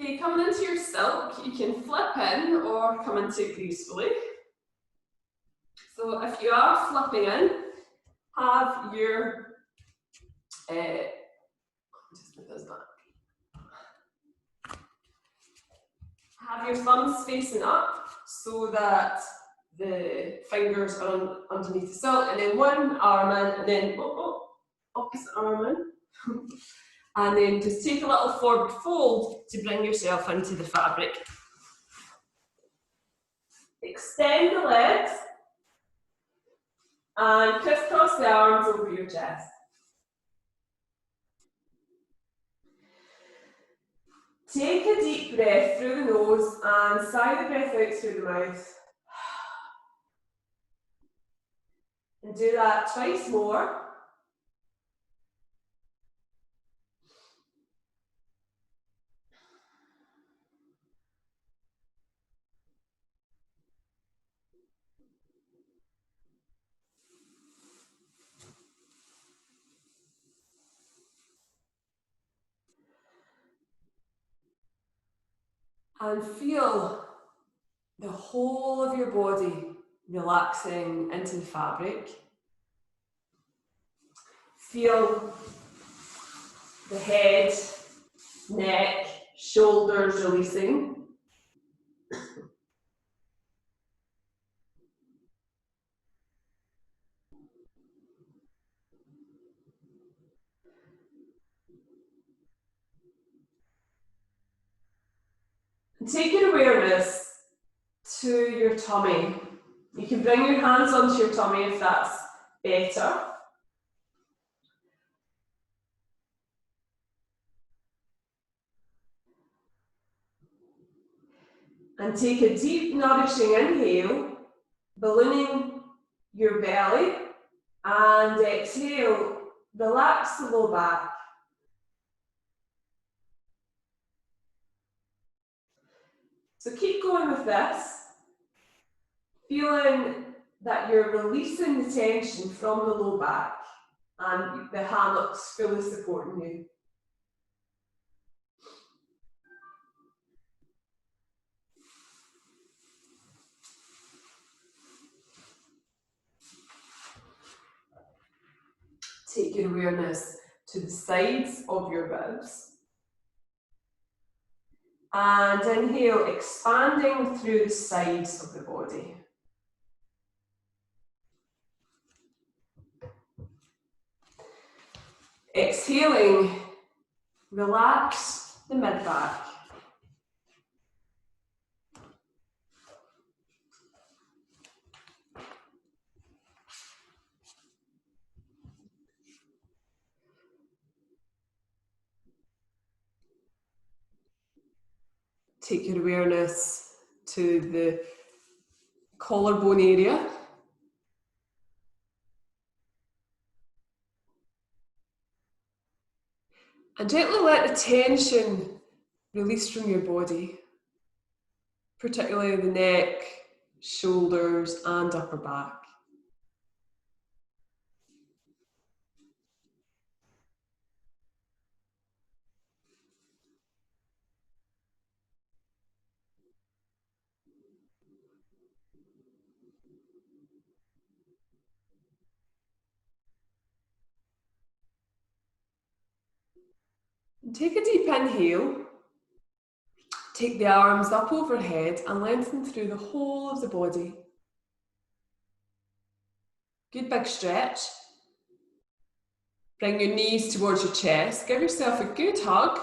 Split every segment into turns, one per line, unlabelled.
Okay, coming into your silk, you can flip in or come into it gracefully. So if you are flipping in, have your just put this back. Have your thumbs facing up so that the fingers are underneath the silk, and then one arm in, and then opposite arm in. And then just take a little forward fold to bring yourself into the fabric. Extend the legs and crisscross the arms over your chest. Take a deep breath through the nose and sigh the breath out through the mouth. And do that twice more. And feel the whole of your body relaxing into the fabric. Feel the head, neck, shoulders releasing. And take your awareness to your tummy. You can bring your hands onto your tummy if that's better. And take a deep, nourishing inhale, ballooning your belly, and exhale, relax the low back. So keep going with this, feeling that you're releasing the tension from the low back and the hammock's fully supporting you. Take your awareness to the sides of your ribs. And inhale, expanding through the sides of the body. Exhaling, relax the mid-back. Take your awareness to the collarbone area. And gently let the tension release from your body, particularly the neck, shoulders, and upper back. Take a deep inhale, take the arms up overhead and lengthen through the whole of the body. Good big stretch. Bring your knees towards your chest, give yourself a good hug.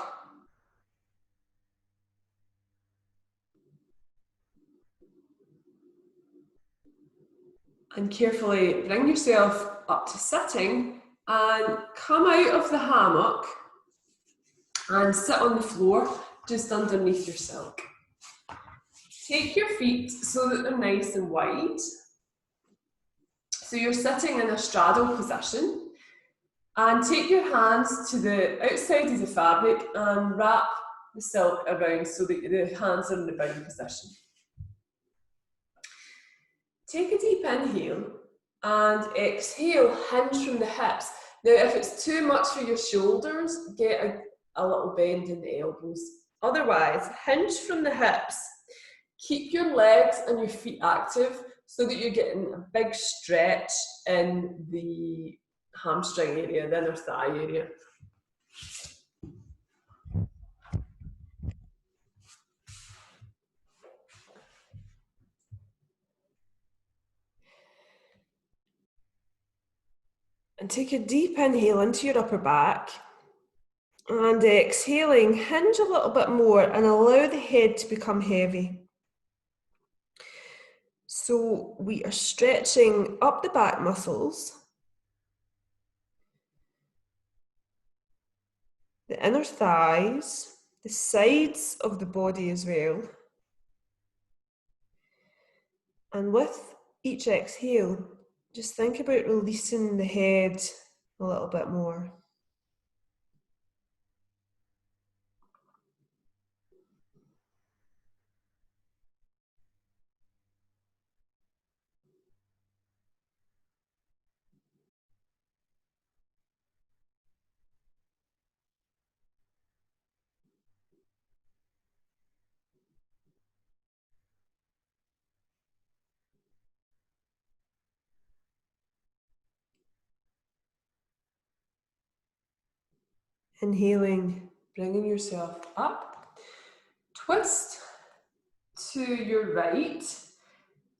And carefully bring yourself up to sitting and come out of the hammock and sit on the floor just underneath your silk. Take your feet so that they're nice and wide. So you're sitting in a straddle position, and take your hands to the outside of the fabric and wrap the silk around so that the hands are in the bound position. Take a deep inhale and exhale, hinge from the hips. Now if it's too much for your shoulders, get a little bend in the elbows. Otherwise, hinge from the hips. Keep your legs and your feet active so that you're getting a big stretch in the hamstring area, the inner thigh area. And take a deep inhale into your upper back. And exhaling, hinge a little bit more and allow the head to become heavy. So we are stretching up the back muscles, the inner thighs, the sides of the body as well. And with each exhale, just think about releasing the head a little bit more. Inhaling, bringing yourself up. Twist to your right.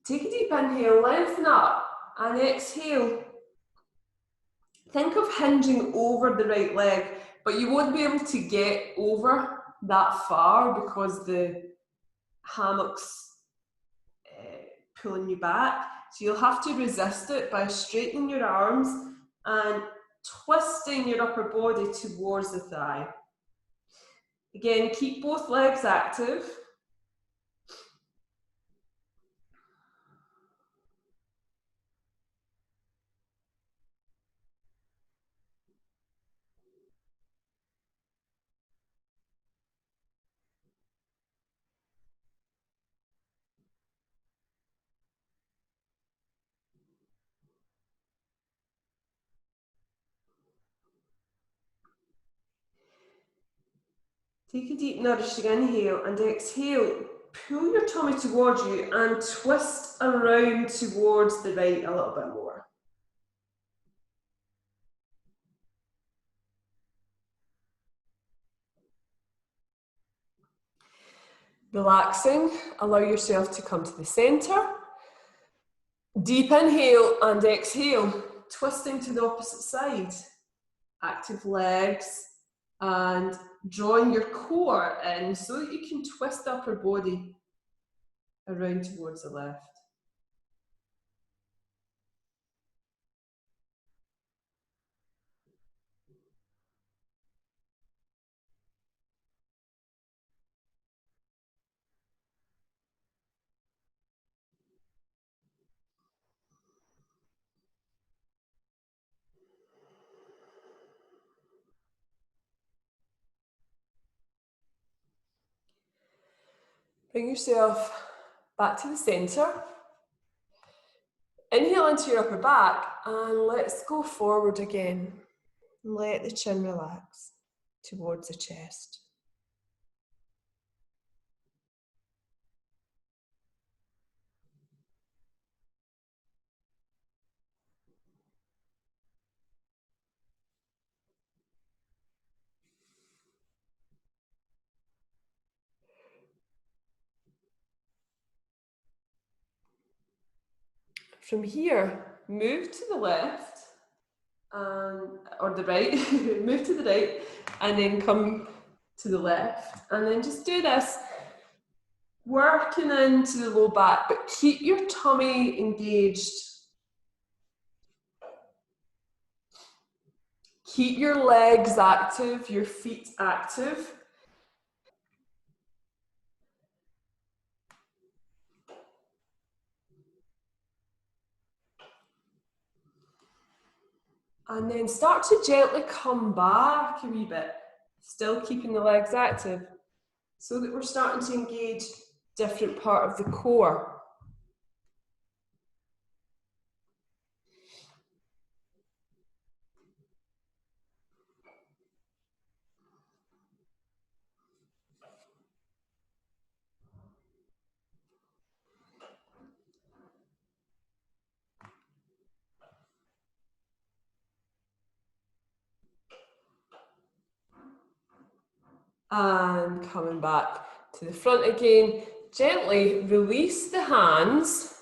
Take a deep inhale, lengthen up, and exhale. Think of hinging over the right leg, but you won't be able to get over that far because the hammock's pulling you back. So you'll have to resist it by straightening your arms and twisting your upper body towards the thigh. Again, keep both legs active. Take a deep nourishing inhale and exhale. Pull your tummy towards you and twist around towards the right a little bit more. Relaxing, allow yourself to come to the center. Deep inhale and exhale, twisting to the opposite side. Active legs and drawing your core in so that you can twist the upper body around towards the left. Bring yourself back to the center. Inhale into your upper back and let's go forward again. Let the chin relax towards the chest. From here, move to the left or the right, move to the right and then come to the left. And then just do this, working into the low back, but keep your tummy engaged. Keep your legs active, your feet active. And then start to gently come back a wee bit, still keeping the legs active, so that we're starting to engage different part of the core. And coming back to the front again. Gently release the hands.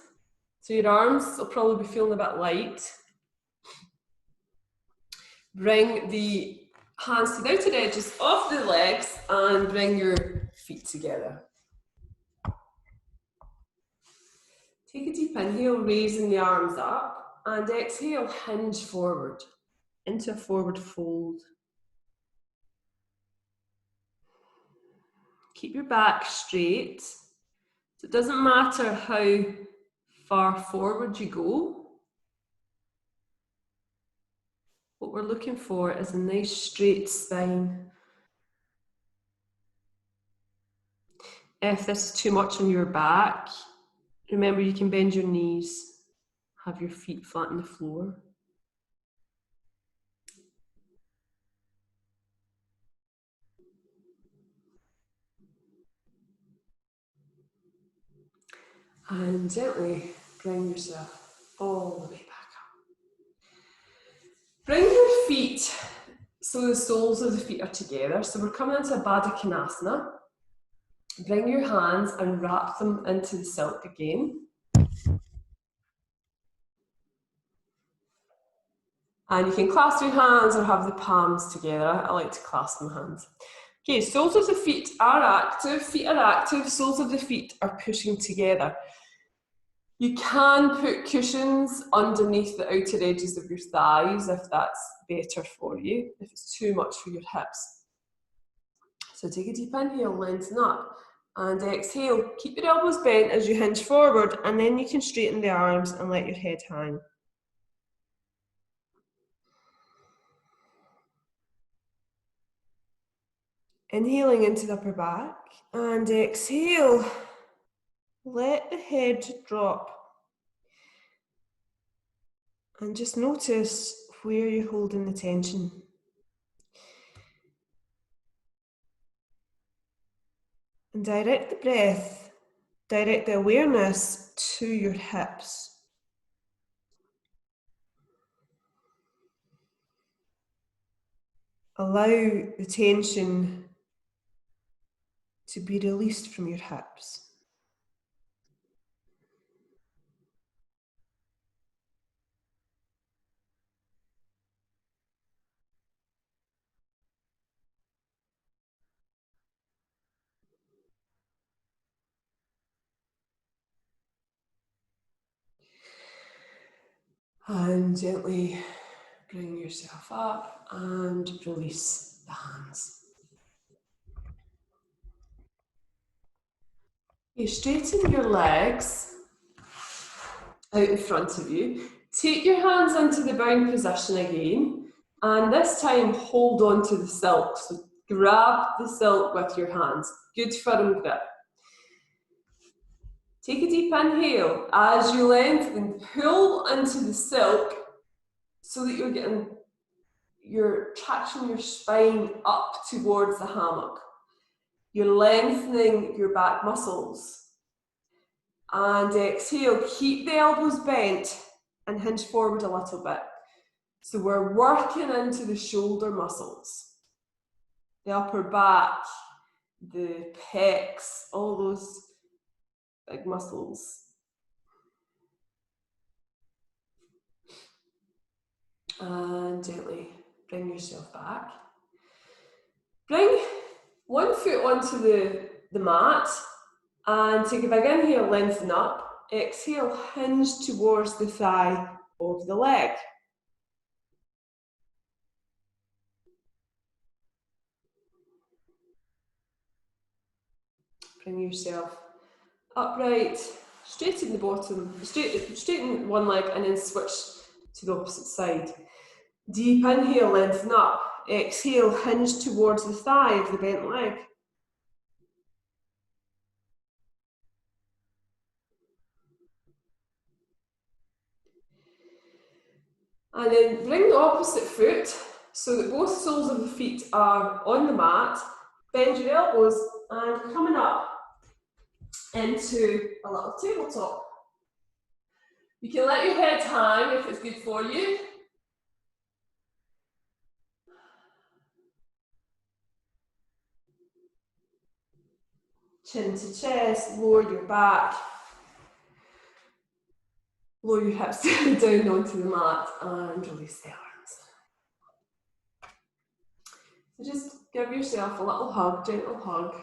So your arms will probably be feeling a bit light. Bring the hands to the outer edges of the legs and bring your feet together. Take a deep inhale, raising the arms up, and exhale, hinge forward into a forward fold. Keep your back straight. So it doesn't matter how far forward you go. What we're looking for is a nice straight spine. If this is too much on your back, remember you can bend your knees, have your feet flat on the floor. And gently bring yourself all the way back up. Bring your feet so the soles of the feet are together. So we're coming into a Baddha Konasana. Bring your hands and wrap them into the silk again. And you can clasp your hands or have the palms together. I like to clasp my hands. Okay, soles of the feet are active, soles of the feet are pushing together. You can put cushions underneath the outer edges of your thighs if that's better for you, if it's too much for your hips. So take a deep inhale, lengthen up, and exhale. Keep your elbows bent as you hinge forward, and then you can straighten the arms and let your head hang. Inhaling into the upper back, and exhale. Let the head drop. And just notice where you're holding the tension. And direct the breath, direct the awareness to your hips. Allow the tension to be released from your hips. And gently bring yourself up and release the hands. You straighten your legs out in front of you. Take your hands into the bound position again, and this time hold on to the silk. So grab the silk with your hands. Good firm grip. Take a deep inhale. As you lengthen, pull into the silk so that you're traction your spine up towards the hammock. You're lengthening your back muscles. And exhale, keep the elbows bent and hinge forward a little bit. So we're working into the shoulder muscles, the upper back, the pecs, all those big muscles. And gently bring yourself back. Bring one foot onto the mat and take a big inhale, lengthen up. Exhale, hinge towards the thigh of the leg. Bring yourself upright, straighten the bottom, straighten one leg and then switch to the opposite side. Deep inhale, lengthen up. Exhale, hinge towards the thigh of the bent leg. And then bring the opposite foot so that both soles of the feet are on the mat. Bend your elbows and coming up into a little tabletop. You can let your head hang if it's good for you. Chin to chest, lower your back. Lower your hips down onto the mat and release the arms. So just give yourself a little hug, gentle hug.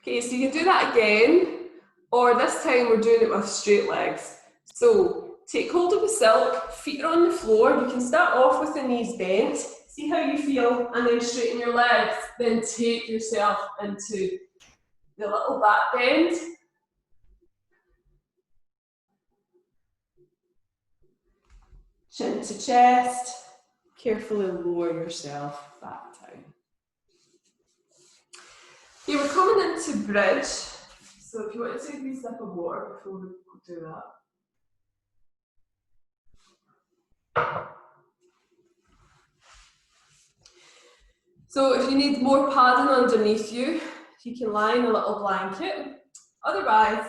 Okay, so you can do that again, or this time we're doing it with straight legs. So take hold of the silk, feet are on the floor. You can start off with the knees bent, see how you feel, and then straighten your legs. Then take yourself into the little back bend. Chin to chest. Carefully lower yourself back down. Okay, we're coming into bridge. So if you want to take a wee sip of water before we do that. So if you need more padding underneath you, you can lie in a little blanket. Otherwise,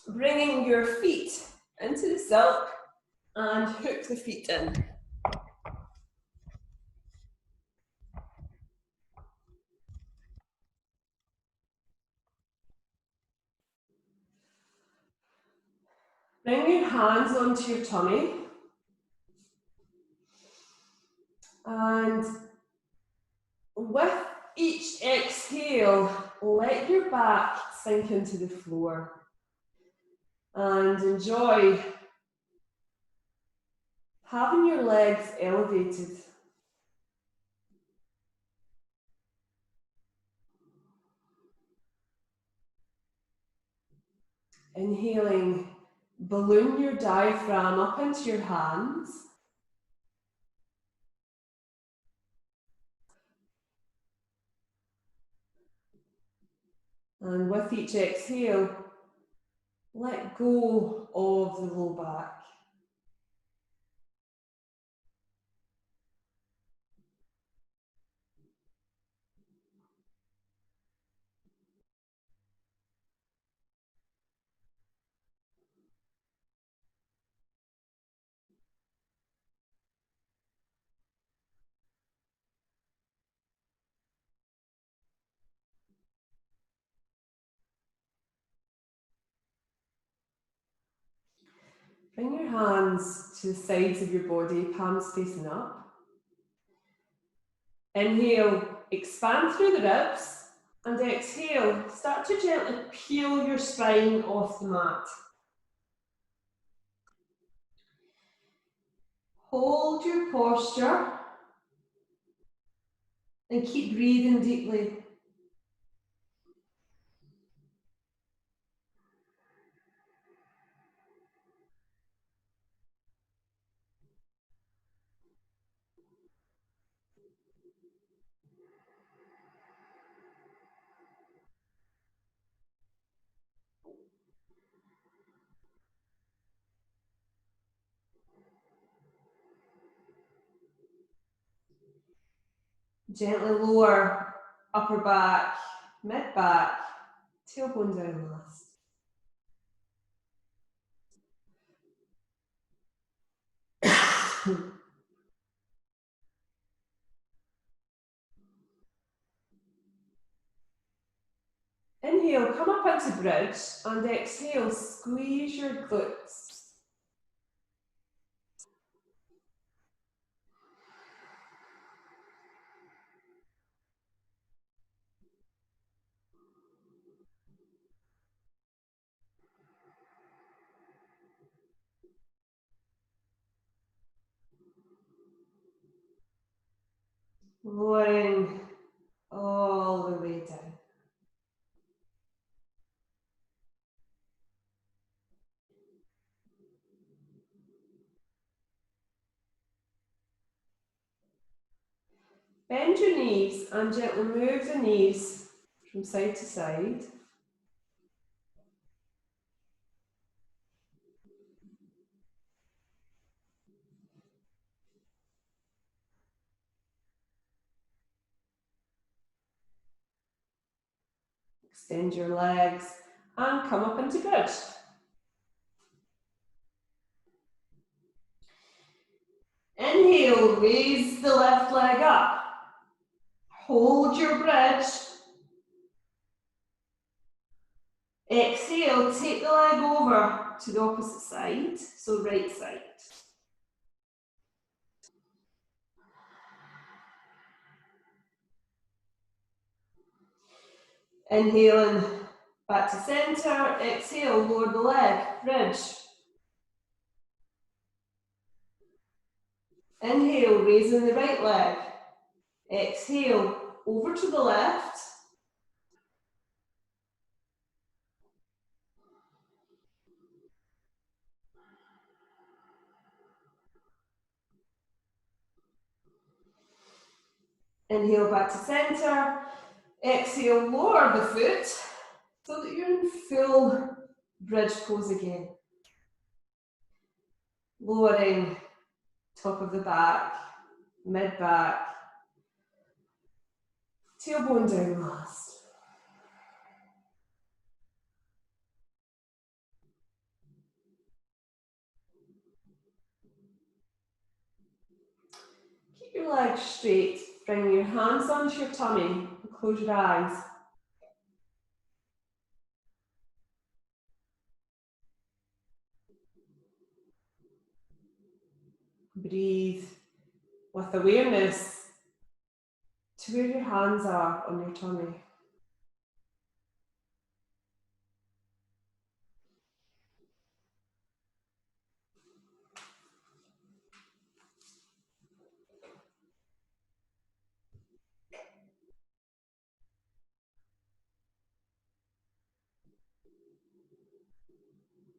bringing your feet into the silk and hook the feet in. Bring your hands onto your tummy. And with each exhale, let your back sink into the floor. And enjoy having your legs elevated. Inhaling, balloon your diaphragm up into your hands. And with each exhale, let go of the low back. Bring your hands to the sides of your body, palms facing up. Inhale, expand through the ribs. And exhale, start to gently peel your spine off the mat. Hold your posture and keep breathing deeply. Gently lower upper back, mid back, tailbone down last. Inhale, come up into bridge, and exhale, squeeze your glutes. Lowering all the way down. Bend your knees and gently move the knees from side to side. Extend your legs and come up into bridge. Inhale, raise the left leg up.
Hold your bridge. Exhale, take the leg over to the opposite side, so right side. Inhaling back to center, exhale, lower the leg, bridge. Inhale, raising the right leg. Exhale, over to the left. Inhale back to center. Exhale, lower the foot so that you're in full bridge pose again. Lowering top of the back, mid back, tailbone down last. Keep your legs straight. Bring your hands onto your tummy and close your eyes. Breathe with awareness to where your hands are on your tummy.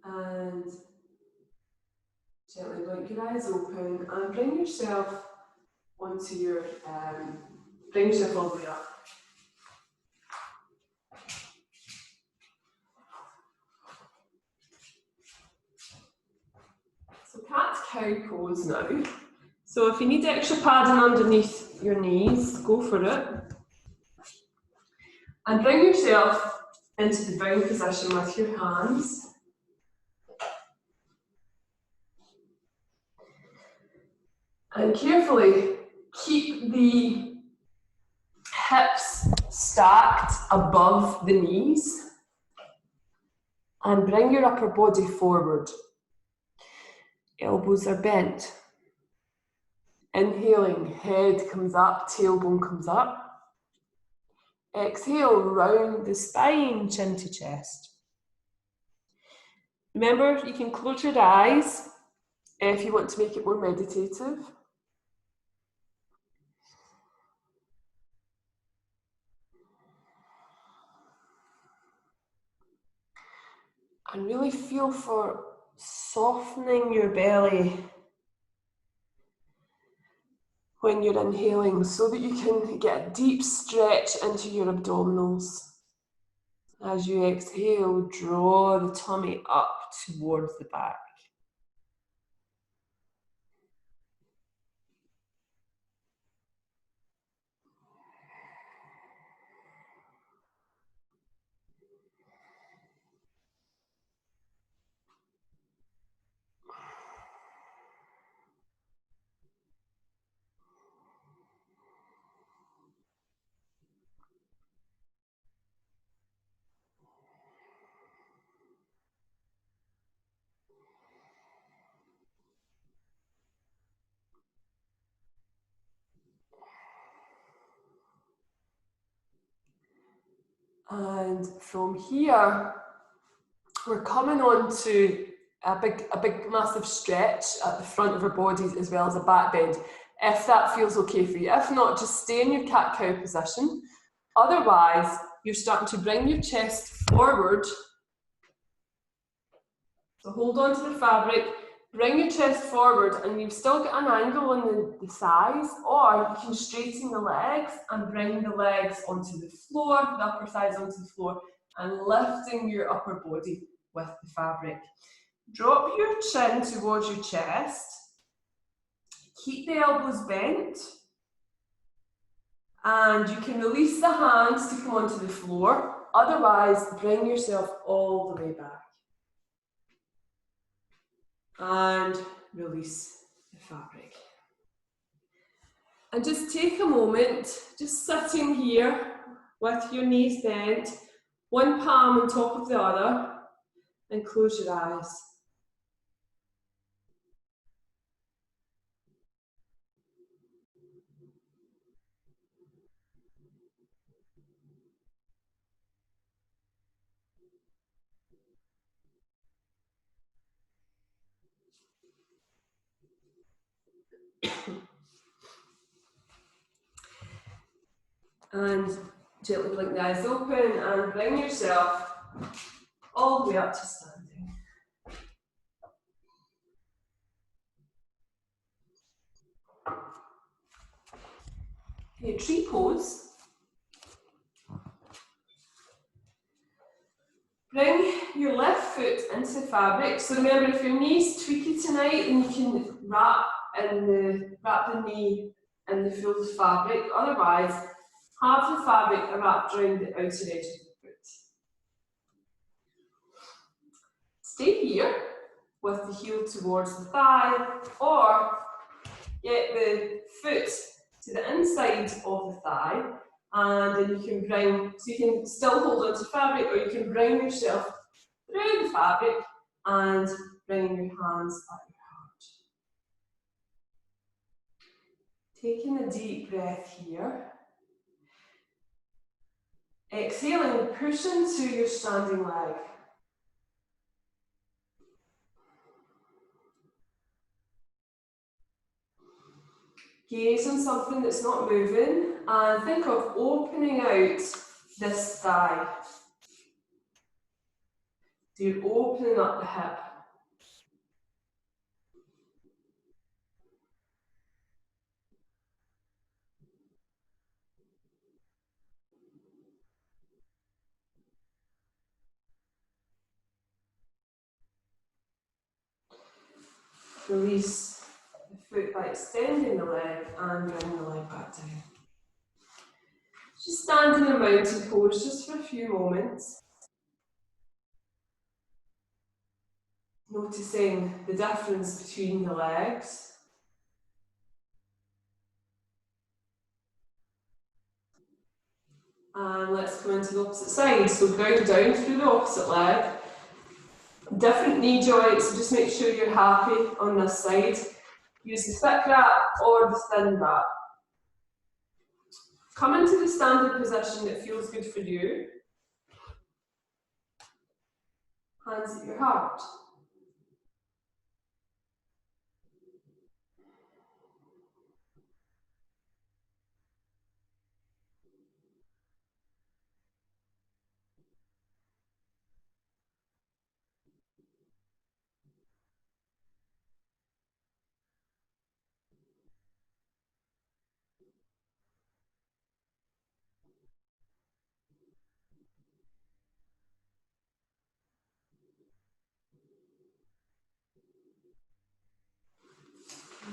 And gently blink your eyes open and bring yourself onto your, bring yourself all the way up. So cat-cow pose now. So if you need extra padding underneath your knees, go for it. And bring yourself into the bound position with your hands. And carefully keep the hips stacked above the knees. And bring your upper body forward. Elbows are bent. Inhaling, head comes up, tailbone comes up. Exhale, round the spine, chin to chest. Remember, you can close your eyes if you want to make it more meditative. And really feel for softening your belly when you're inhaling so that you can get a deep stretch into your abdominals. As you exhale, draw the tummy up towards the back. And from here, we're coming on to a big massive stretch at the front of our bodies as well as a back bend, if that feels okay for you. If not, just stay in your cat-cow position. Otherwise, you're starting to bring your chest forward. So hold on to the fabric, bring your chest forward, and you've still got an angle on the thighs, or you can straighten the legs and bring the legs onto the floor, the upper thighs onto the floor, and lifting your upper body with the fabric. Drop your chin towards your chest, keep the elbows bent, and you can release the hands to come onto the floor, otherwise bring yourself all the way back. And release the fabric. And just take a moment, just sitting here with your knees bent, one palm on top of the other, and close your eyes. And gently blink the eyes open and bring yourself all the way up to standing. Okay, tree pose. Bring your left foot into the fabric. So remember, if your knee's tweaky tonight, then you can wrap the knee in the full fabric. Otherwise, have the fabric wrapped around the outer edge of the foot. Stay here with the heel towards the thigh, or get the foot to the inside of the thigh, and then you can bring, so you can still hold onto fabric, or you can bring yourself through the fabric and bring your hands at your heart. Taking a deep breath here. Exhaling, push into your standing leg. Gaze on something that's not moving and think of opening out this thigh. So you're opening up the hip. Release the foot by extending the leg and bringing the leg back down. Just stand in a mountain pose just for a few moments. Noticing the difference between the legs. And let's come into the opposite side. So ground down through the opposite leg. Different knee joints, so just make sure you're happy on this side. Use the thick wrap or the thin wrap. Come into the standing position that feels good for you. Hands at your heart.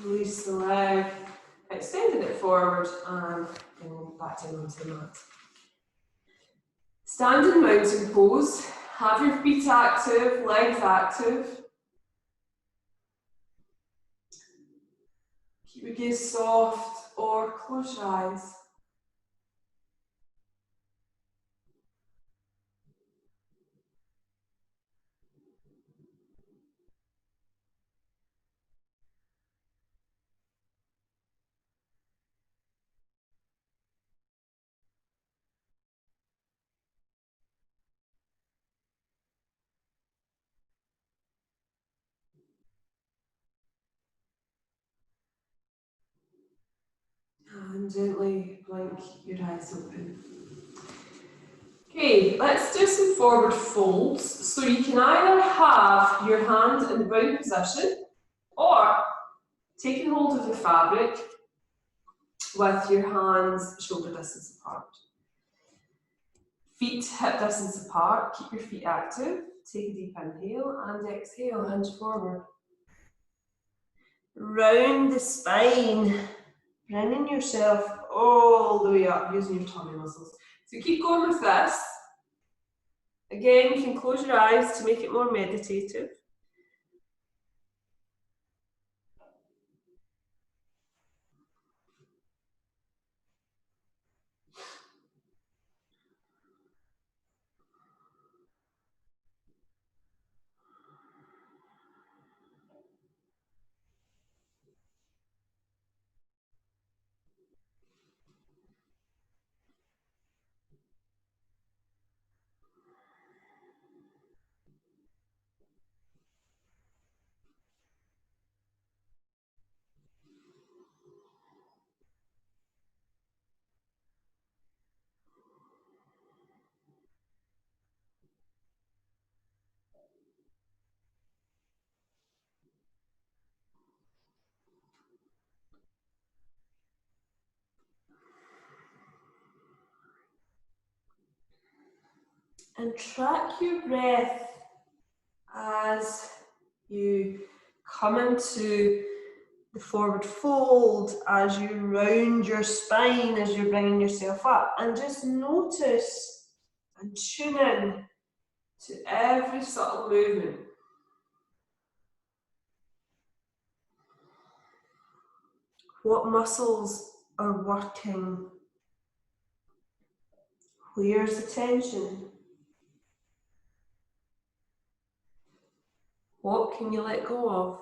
Release the leg, extending it forward and bringing it back down onto the mat. Standing mountain pose. Have your feet active, legs active. Keep your gaze soft or close your eyes. And gently blink your eyes open. Okay, let's do some forward folds. So you can either have your hand in the bound position or taking hold of the fabric with your hands shoulder distance apart. Feet hip distance apart, keep your feet active. Take a deep inhale and exhale, hinge forward. Round the spine, bringing yourself all the way up using your tummy muscles. So keep going with this. Again, you can close your eyes to make it more meditative. And track your breath as you come into the forward fold, as you round your spine, as you're bringing yourself up. And just notice and tune in to every subtle movement. What muscles are working? Where's the tension? What can you let go of?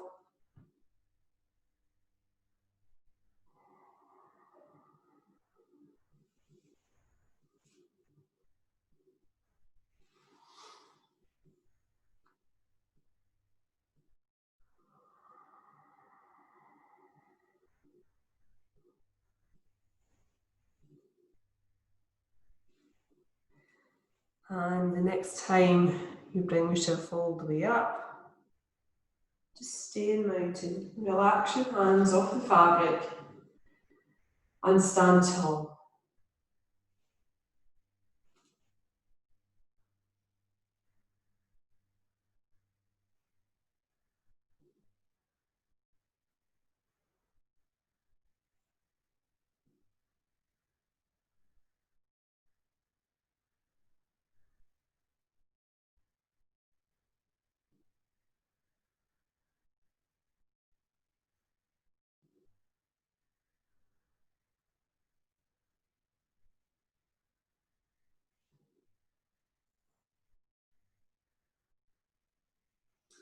And the next time you bring yourself all the way up, just stay in mountain. Relax your hands off the fabric and stand tall.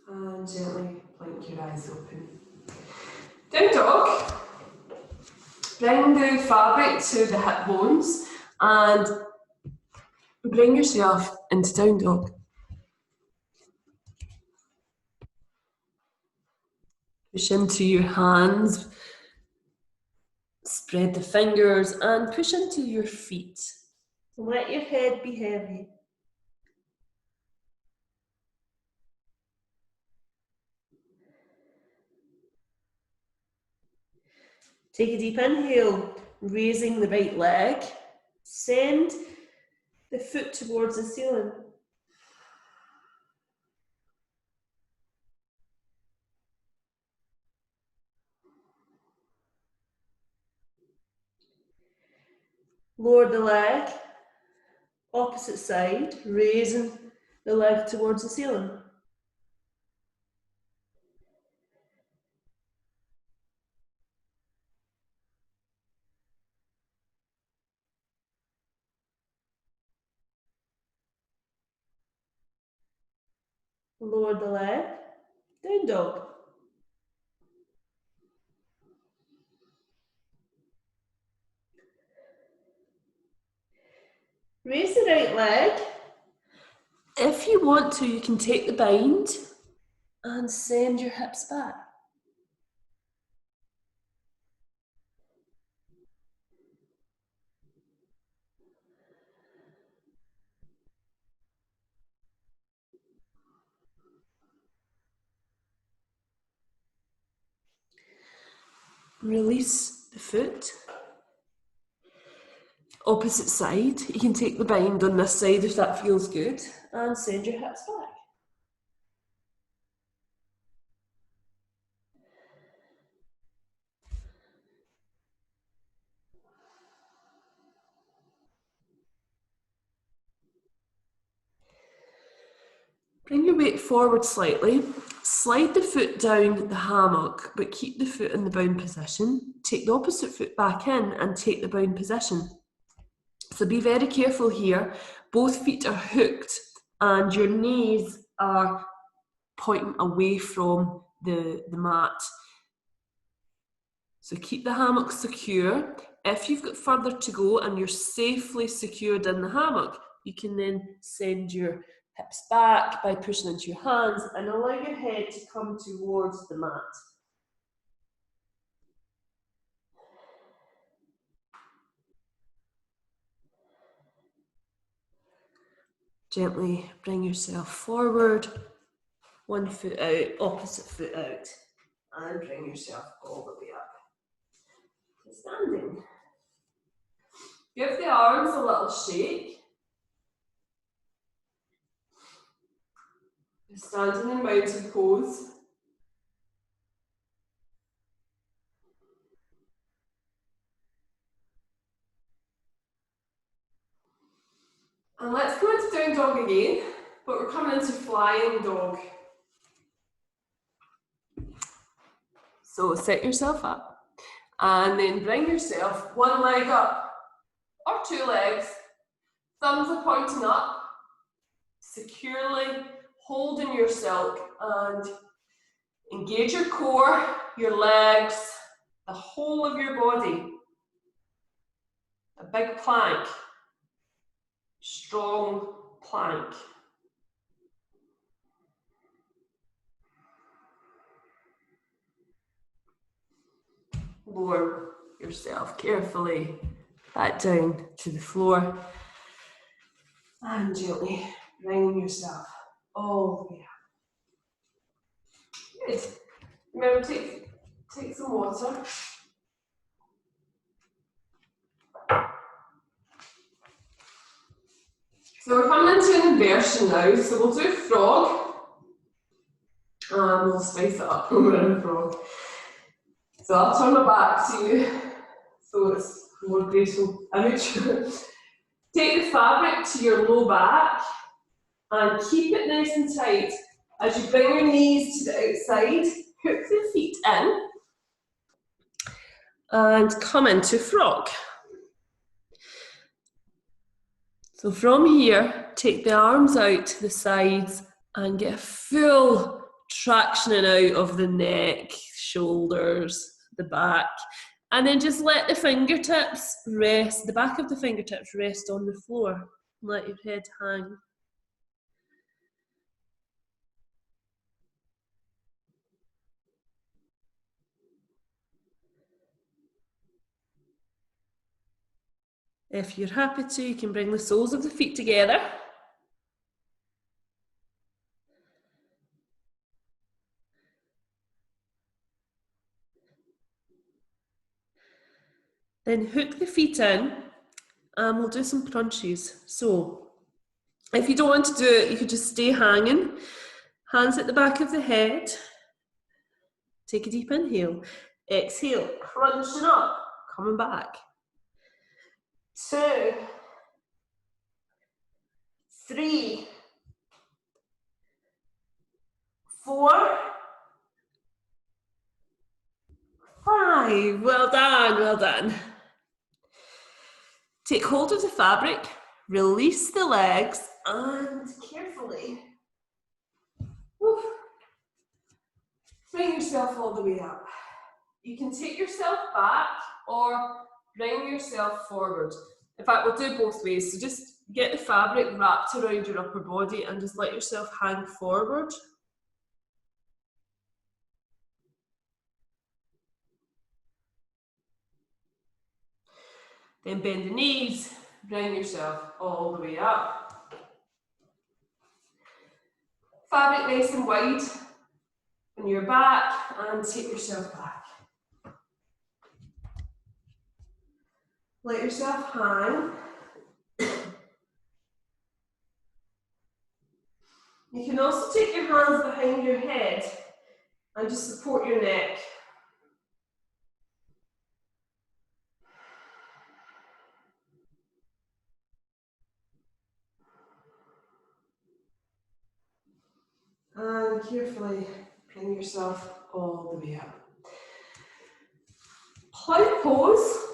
And gently blink your eyes open. Down dog. Bring the fabric to the hip bones and bring yourself into down dog. Push into your hands, spread the fingers and push into your feet. Let your head be heavy. Take a deep inhale, raising the right leg. Send the foot towards the ceiling. Lower the leg, opposite side, raising the leg towards the ceiling. Lower the leg, down dog. Raise the right leg. If you want to, you can take the bind and send your hips back. Release the foot. Opposite side, you can take the bind on this side if that feels good and send your hips back. Bring your weight forward slightly. Slide the foot down the hammock, but keep the foot in the bound position. Take the opposite foot back in and take the bound position. So be very careful here. Both feet are hooked and your knees are pointing away from the mat. So keep the hammock secure. If you've got further to go and you're safely secured in the hammock, you can then send your hips back by pushing into your hands and allow your head to come towards the mat. Gently bring yourself forward, one foot out, opposite foot out, and bring yourself all the way up to standing. Give the arms a little shake. Standing in mountain pose. And let's go into down dog again, but we're coming into flying dog. So set yourself up and then bring yourself one leg up or two legs, thumbs are pointing up, securely holding your silk and engage your core, your legs, the whole of your body. A big plank, strong plank. Lower yourself carefully back down to the floor and gently bringing yourself all the way up. Good. Remember, take some water. So we're coming into an inversion now, so we'll do frog and we'll spice it up when we're in frog. So I'll turn my back to you so it's more graceful image. Take the fabric to your low back and keep it nice and tight. As you bring your knees to the outside, hook the feet in and come into frog. So from here, take the arms out to the sides and get a full traction out of the neck, shoulders, the back. And then just let the fingertips rest, the back of the fingertips rest on the floor. Let your head hang. If you're happy to, you can bring the soles of the feet together. Then hook the feet in and we'll do some crunches. So if you don't want to do it, you could just stay hanging. Hands at the back of the head. Take a deep inhale. Exhale, crunching up, coming back. 2, 3, 4, 5. Well done, well done. Take hold of the fabric, release the legs, and carefully bring yourself all the way up. You can take yourself back or bring yourself forward. In fact, we'll do both ways. So just get the fabric wrapped around your upper body and just let yourself hang forward. Then bend the knees, bring yourself all the way up. Fabric nice and wide on your back and take yourself back. Let yourself hang. You can also take your hands behind your head and just support your neck. And carefully bring yourself all the way up. Plough pose.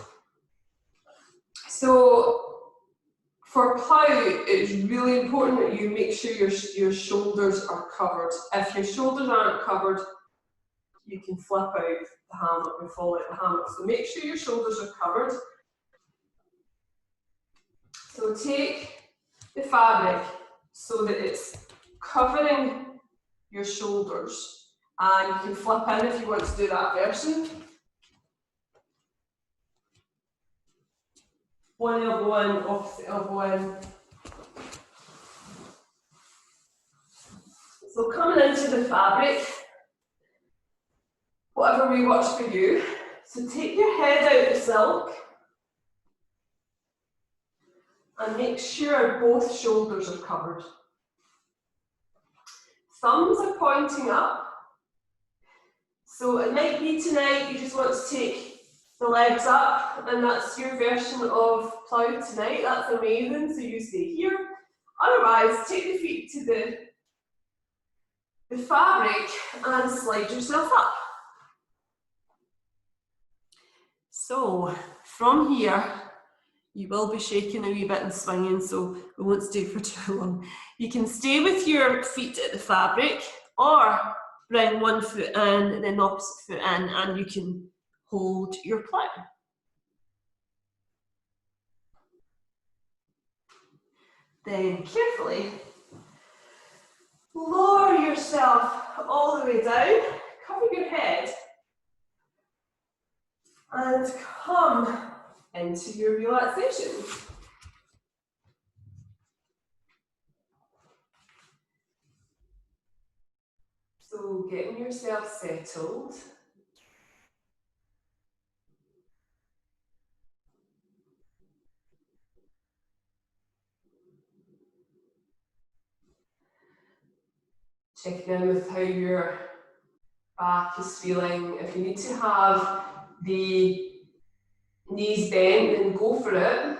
So for plough, it's really important that you make sure your shoulders are covered. If your shoulders aren't covered, you can flip out the hammock and fall out the hammock. So make sure your shoulders are covered. So take the fabric so that it's covering your shoulders, and you can flip in if you want to do that version. One elbow in, opposite elbow in. So coming into the fabric, whatever way works for you. So take your head out of silk and make sure both shoulders are covered. thumbs are pointing up. So it might be tonight you just want to take the legs up, and that's your version of plough tonight. That's amazing, so you stay here. Otherwise, take the feet to the fabric and slide yourself up. So from here, you will be shaking a wee bit and swinging, so we won't stay for too long. You can stay with your feet at the fabric, or bring one foot in and then opposite foot in, and you can hold your plough. Then carefully lower yourself all the way down, cover your head, and come into your relaxation. So getting yourself settled. Checking in with how your back is feeling. If you need to have the knees bent, then go for it.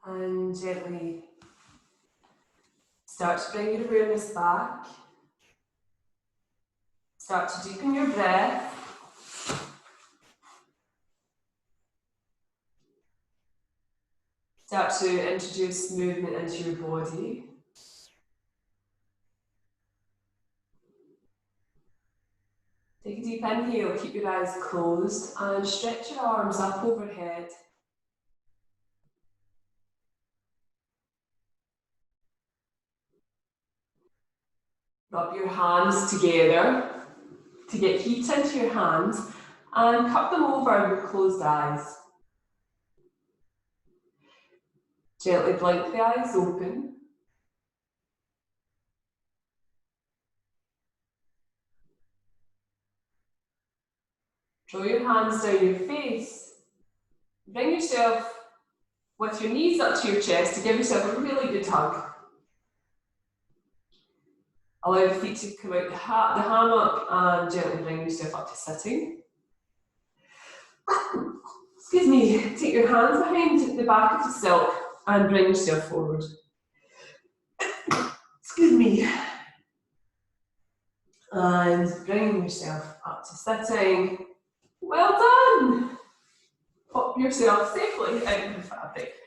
And gently start to bring your awareness back. Start to deepen your breath. Start to introduce movement into your body. Take a deep inhale, keep your eyes closed and stretch your arms up overhead. Rub your hands together to get heat into your hands and cup them over with closed eyes. Gently blink the eyes open. Draw your hands down your face. Bring yourself with your knees up to your chest to give yourself a really good hug. Allow the feet to come out the hammock and gently bring yourself up to sitting. Excuse me, take your hands behind the back of the silk and bring yourself forward. Excuse me. And bringing yourself up to sitting. Well done! pop yourself safely out of the fabric.